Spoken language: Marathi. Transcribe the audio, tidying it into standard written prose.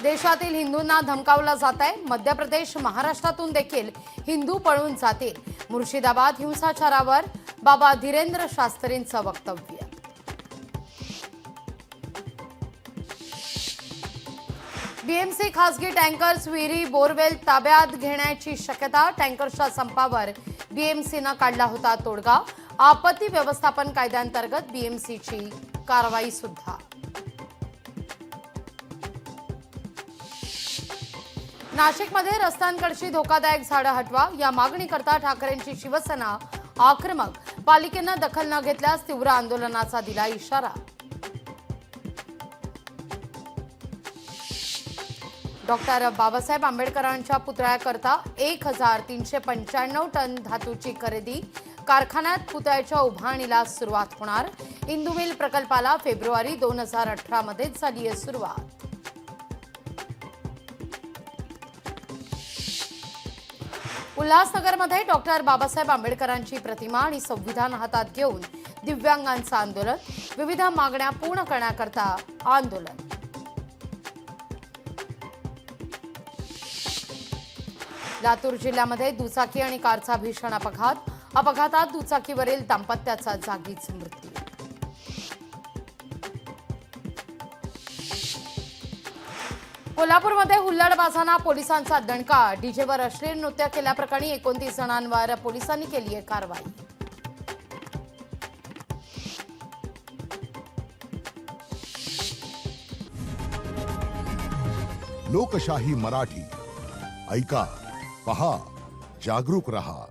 देशातील हिंदूंना धमकावलं जात आहे। मध्य प्रदेश महाराष्ट्रातून देखील हिंदू पळून जातील। मुर्शिदाबाद हिंसाचारावर बाबा धीरेंद्र शास्त्रींचं वक्तव्य। बीएमसी खासगी टँकर्स विहिरी बोरवेल ताब्यात घेण्याची शक्यता। टँकर्सच्या संपावर बीएमसीनं काढला होता तोडगा। आपत्ती व्यवस्थापन कायद्याअंतर्गत बीएमसीची कारवाई सुद्धा। नाशिकमध्ये रस्त्यांकडची धोकादायक झाडं हटवा या मागणीकरता ठाकरेंची शिवसेना आक्रमक। पालिकेनं दखल न घेतल्यास तीव्र आंदोलनाचा दिला इशारा। डॉक्टर बाबासाहेब आंबेडकरांच्या पुतळ्याकरता 1395 टन धातूची खरेदी। कारखान्यात पुतळ्याच्या उभारणीला सुरुवात होणार। इंदू मिल प्रकल्पाला फेब्रुवारी 2018 मध्ये झाली आहे सुरुवात। उल्हासनगरमध्ये डॉक्टर बाबासाहेब आंबेडकरांची प्रतिमा आणि संविधान हातात घेऊन दिव्यांगांचं आंदोलन। विविध मागण्या पूर्ण करण्याकरता आंदोलन। लातूर जिल्ह्यामध्ये दुचाकी आणि कारचा भीषण अपघात। अपघातात दुचाकीवरील दाम्पत्याचा जागीच मृत्यू। कोल्हापूरमध्ये हुल्लडबाजांना पोलिसांचा दणका। डीजेवर अश्लील नृत्य केल्याप्रकरणी 29 जणांवर पोलिसांनी केली आहे कारवाई। लोकशाही मराठी ऐका, पहा, जागरूक रहा।